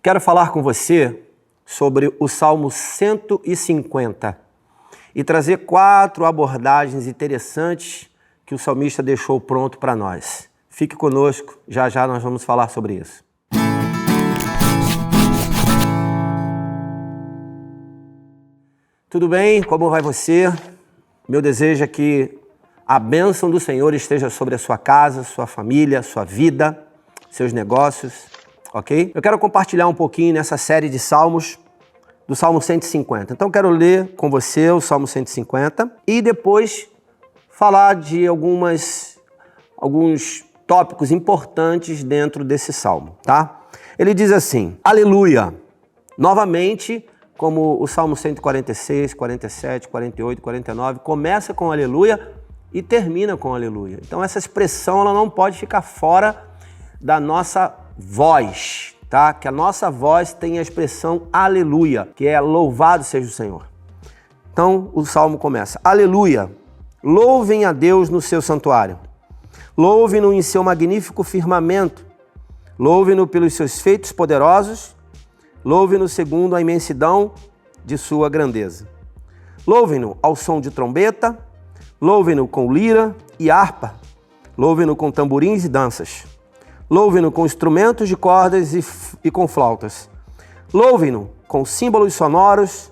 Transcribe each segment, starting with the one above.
Quero falar com você sobre o Salmo 150 e trazer 4 abordagens interessantes que o salmista deixou pronto para nós. Fique conosco, já já nós vamos falar sobre isso. Tudo bem? Como vai você? Meu desejo é que a bênção do Senhor esteja sobre a sua casa, sua família, sua vida, seus negócios, ok? Eu quero compartilhar um pouquinho nessa série de salmos, do Salmo 150. Então quero ler com você o Salmo 150 e depois falar de alguns tópicos importantes dentro desse salmo, tá? Ele diz assim: Aleluia! Novamente, como o Salmo 146, 47, 48, 49, começa com aleluia e termina com aleluia. Então essa expressão ela não pode ficar fora da nossa voz, tá? Que a nossa voz tem a expressão aleluia, que é louvado seja o Senhor. Então o salmo começa: Aleluia! Louvem a Deus no seu santuário. Louvem-no em seu magnífico firmamento. Louvem-no pelos seus feitos poderosos. Louvem-no segundo a imensidão de sua grandeza. Louvem-no ao som de trombeta. Louvem-no com lira e harpa. Louvem-no com tamborins e danças. Louvem-no com instrumentos de cordas e com flautas. Louvem-no com símbolos sonoros.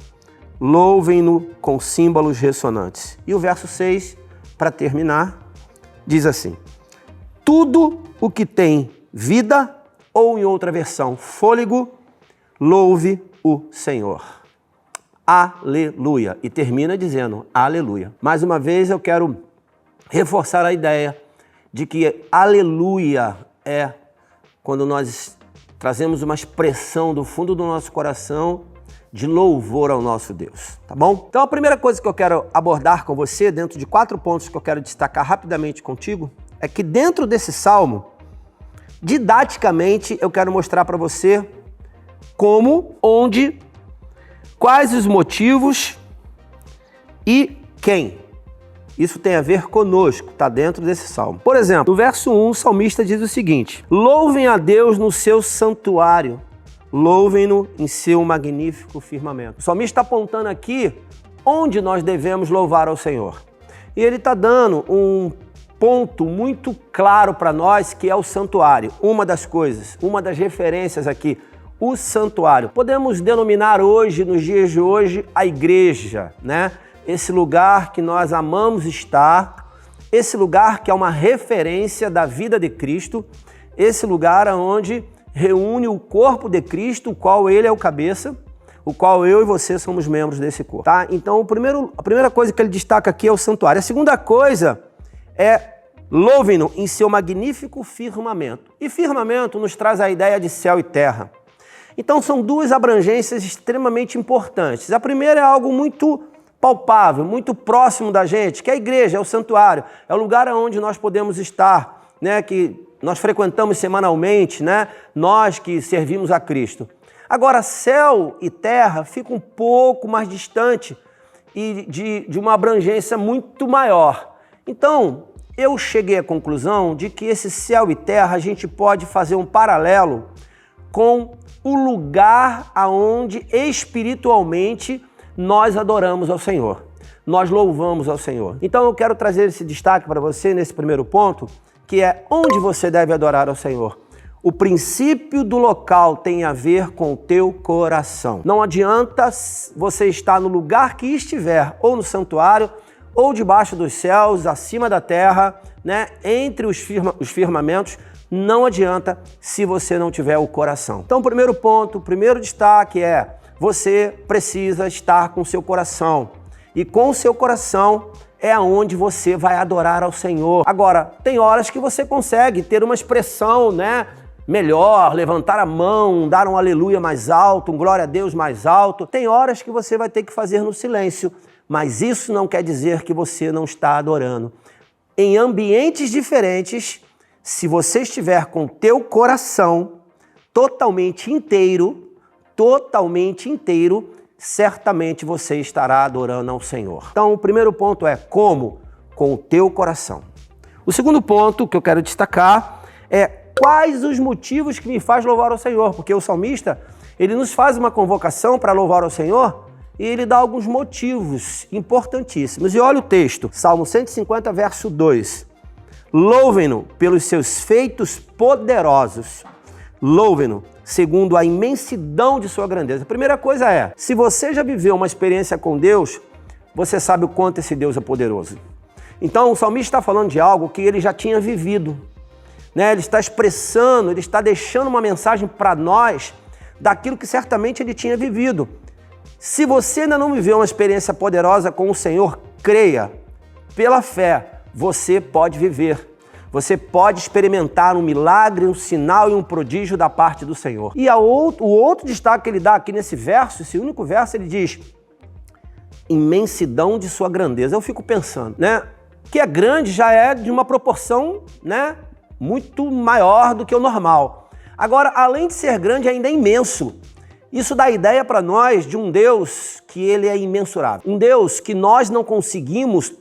Louvem-no com símbolos ressonantes. E o verso 6, para terminar, diz assim: Tudo o que tem vida, ou em outra versão, fôlego, louve o Senhor. Aleluia. E termina dizendo aleluia. Mais uma vez eu quero reforçar a ideia de que aleluia é quando nós trazemos uma expressão do fundo do nosso coração de louvor ao nosso Deus, tá bom? Então a primeira coisa que eu quero abordar com você, dentro de 4 pontos que eu quero destacar rapidamente contigo, é que dentro desse salmo, didaticamente, eu quero mostrar para você como, onde, quais os motivos e quem. Isso tem a ver conosco, está dentro desse salmo. Por exemplo, no verso 1, o salmista diz o seguinte: Louvem a Deus no seu santuário, louvem-no em seu magnífico firmamento. O salmista está apontando aqui onde nós devemos louvar ao Senhor. E ele está dando um ponto muito claro para nós, que é o santuário. Uma das coisas, uma das referências aqui, o santuário. Podemos denominar hoje, nos dias de hoje, a igreja, né? Esse lugar que nós amamos estar, esse lugar que é uma referência da vida de Cristo, esse lugar onde reúne o corpo de Cristo, o qual ele é o cabeça, o qual eu e você somos membros desse corpo, tá? Então, a primeira coisa que ele destaca aqui é o santuário. A segunda coisa é louvem-no em seu magnífico firmamento. E firmamento nos traz a ideia de céu e terra. Então, são 2 abrangências extremamente importantes. A primeira é algo muito palpável, muito próximo da gente, que é a igreja, é o santuário, é o lugar onde nós podemos estar, né, que nós frequentamos semanalmente, né, nós que servimos a Cristo. Agora, céu e terra ficam um pouco mais distante e de uma abrangência muito maior. Então, eu cheguei à conclusão de que esse céu e terra a gente pode fazer um paralelo com o lugar aonde espiritualmente nós adoramos ao Senhor, nós louvamos ao Senhor. Então eu quero trazer esse destaque para você nesse primeiro ponto, que é onde você deve adorar ao Senhor. O princípio do local tem a ver com o teu coração. Não adianta você estar no lugar que estiver, ou no santuário, ou debaixo dos céus, acima da terra, né, entre os firmamentos, não adianta se você não tiver o coração. Então o primeiro ponto, o primeiro destaque é: você precisa estar com o seu coração. E com o seu coração é onde você vai adorar ao Senhor. Agora, tem horas que você consegue ter uma expressão, né, melhor, levantar a mão, dar um aleluia mais alto, um glória a Deus mais alto. Tem horas que você vai ter que fazer no silêncio, mas isso não quer dizer que você não está adorando. Em ambientes diferentes, se você estiver com o teu coração totalmente inteiro, certamente você estará adorando ao Senhor. Então, o primeiro ponto é como? Com o teu coração. O segundo ponto que eu quero destacar é quais os motivos que me faz louvar ao Senhor, porque o salmista, ele nos faz uma convocação para louvar ao Senhor e ele dá alguns motivos importantíssimos. E olha o texto, Salmo 150, verso 2. Louvem-no pelos seus feitos poderosos. Louvem-no segundo a imensidão de sua grandeza. A primeira coisa é, se você já viveu uma experiência com Deus, você sabe o quanto esse Deus é poderoso. Então o salmista está falando de algo que ele já tinha vivido, né? Ele está expressando, ele está deixando uma mensagem para nós daquilo que certamente ele tinha vivido. Se você ainda não viveu uma experiência poderosa com o Senhor, creia, pela fé, você pode viver. Você pode experimentar um milagre, um sinal e um prodígio da parte do Senhor. E o outro destaque que ele dá aqui nesse verso, esse único verso, ele diz: imensidão de sua grandeza. Eu fico pensando, né? Que é grande já é de uma proporção, né, muito maior do que o normal. Agora, além de ser grande, ainda é imenso. Isso dá ideia para nós de um Deus que ele é imensurável. Um Deus que nós não conseguimos,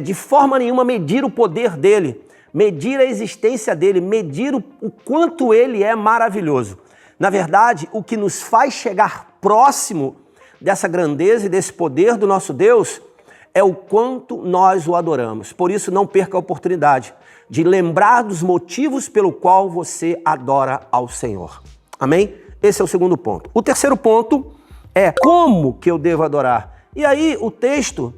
de forma nenhuma, medir o poder dele, medir a existência dele, medir o quanto ele é maravilhoso. Na verdade, o que nos faz chegar próximo dessa grandeza e desse poder do nosso Deus é o quanto nós o adoramos. Por isso, não perca a oportunidade de lembrar dos motivos pelo qual você adora ao Senhor. Amém? Esse é o segundo ponto. O terceiro ponto é como que eu devo adorar. E aí o texto,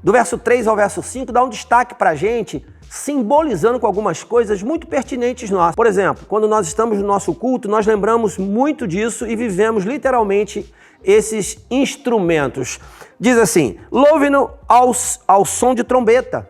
do verso 3 ao verso 5, dá um destaque para a gente, simbolizando com algumas coisas muito pertinentes nós. Por exemplo, quando nós estamos no nosso culto, nós lembramos muito disso e vivemos literalmente esses instrumentos. Diz assim: louve-no ao som de trombeta,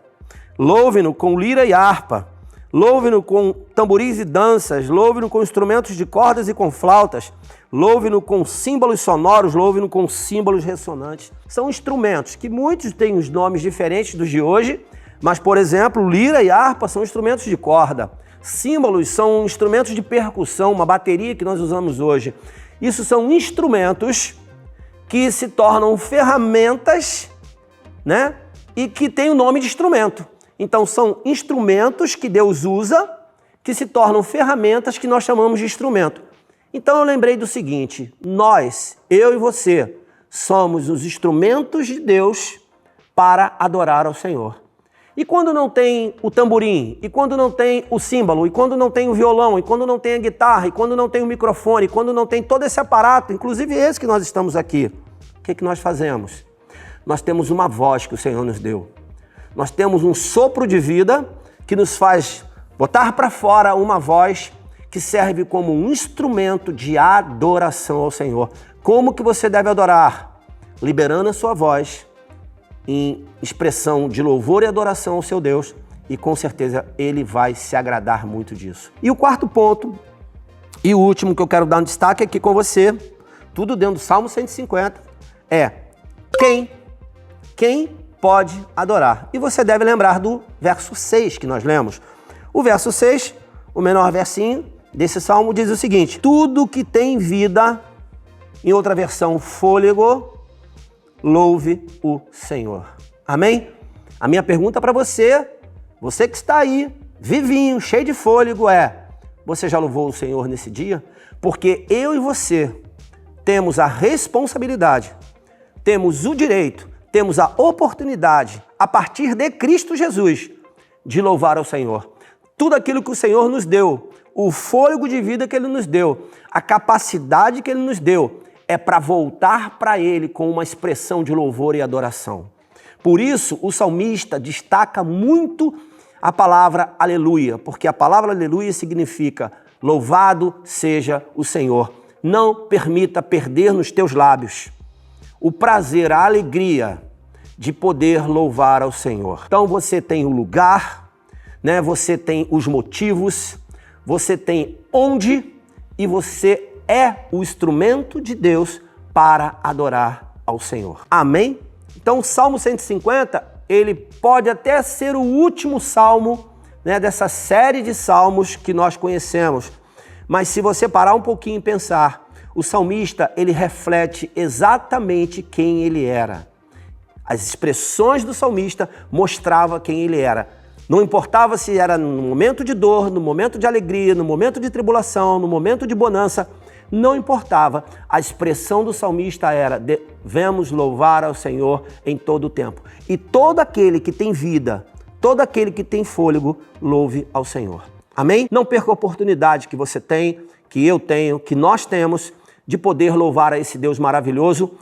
louve-no com lira e harpa, louve-no com tamboris e danças, louve-no com instrumentos de cordas e com flautas, louve-no com símbolos sonoros, louve-no com símbolos ressonantes. São instrumentos que muitos têm os nomes diferentes dos de hoje, mas, por exemplo, lira e harpa são instrumentos de corda. Símbolos são instrumentos de percussão, uma bateria que nós usamos hoje. Isso são instrumentos que se tornam ferramentas, né? E que têm o nome de instrumento. Então, são instrumentos que Deus usa, que se tornam ferramentas que nós chamamos de instrumento. Então, eu lembrei do seguinte: nós, eu e você, somos os instrumentos de Deus para adorar ao Senhor. E quando não tem o tamborim, e quando não tem o símbolo, e quando não tem o violão, e quando não tem a guitarra, e quando não tem o microfone, e quando não tem todo esse aparato, inclusive esse que nós estamos aqui, o que nós fazemos? Nós temos uma voz que o Senhor nos deu. Nós temos um sopro de vida que nos faz botar para fora uma voz que serve como um instrumento de adoração ao Senhor. Como que você deve adorar? Liberando a sua voz em expressão de louvor e adoração ao seu Deus, e com certeza ele vai se agradar muito disso. E o quarto ponto, e o último que eu quero dar um destaque aqui com você, tudo dentro do Salmo 150, é quem pode adorar. E você deve lembrar do verso 6 que nós lemos. O verso 6, o menor versinho desse salmo, diz o seguinte: tudo que tem vida, em outra versão, fôlego, louve o Senhor. Amém? A minha pergunta para você que está aí, vivinho, cheio de fôlego, é: você já louvou o Senhor nesse dia? Porque eu e você temos a responsabilidade, temos o direito, temos a oportunidade, a partir de Cristo Jesus, de louvar ao Senhor. Tudo aquilo que o Senhor nos deu, o fôlego de vida que Ele nos deu, a capacidade que Ele nos deu, é para voltar para Ele com uma expressão de louvor e adoração. Por isso, o salmista destaca muito a palavra aleluia, porque a palavra aleluia significa louvado seja o Senhor. Não permita perder nos teus lábios o prazer, a alegria de poder louvar ao Senhor. Então você tem o lugar, né? Você tem os motivos, você tem onde, e você é o instrumento de Deus para adorar ao Senhor. Amém? Então o Salmo 150, ele pode até ser o último salmo, né, dessa série de salmos que nós conhecemos. Mas se você parar um pouquinho e pensar, o salmista, ele reflete exatamente quem ele era. As expressões do salmista mostravam quem ele era. Não importava se era no momento de dor, no momento de alegria, no momento de tribulação, no momento de bonança, não importava. A expressão do salmista era: devemos louvar ao Senhor em todo o tempo. E todo aquele que tem vida, todo aquele que tem fôlego, louve ao Senhor. Amém? Não perca a oportunidade que você tem, que eu tenho, que nós temos, de poder louvar a esse Deus maravilhoso,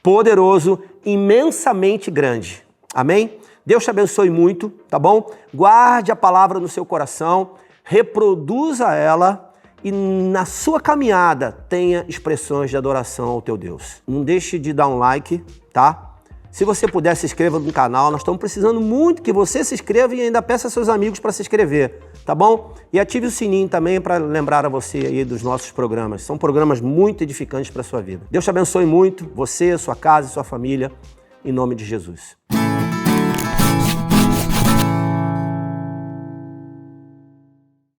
poderoso, imensamente grande. Amém? Deus te abençoe muito, tá bom? Guarde a palavra no seu coração, reproduza ela e na sua caminhada tenha expressões de adoração ao teu Deus. Não deixe de dar um like, tá? Se você puder, se inscreva no canal. Nós estamos precisando muito que você se inscreva e ainda peça seus amigos para se inscrever, tá bom? E ative o sininho também para lembrar a você aí dos nossos programas. São programas muito edificantes para a sua vida. Deus te abençoe muito, você, sua casa e sua família, em nome de Jesus.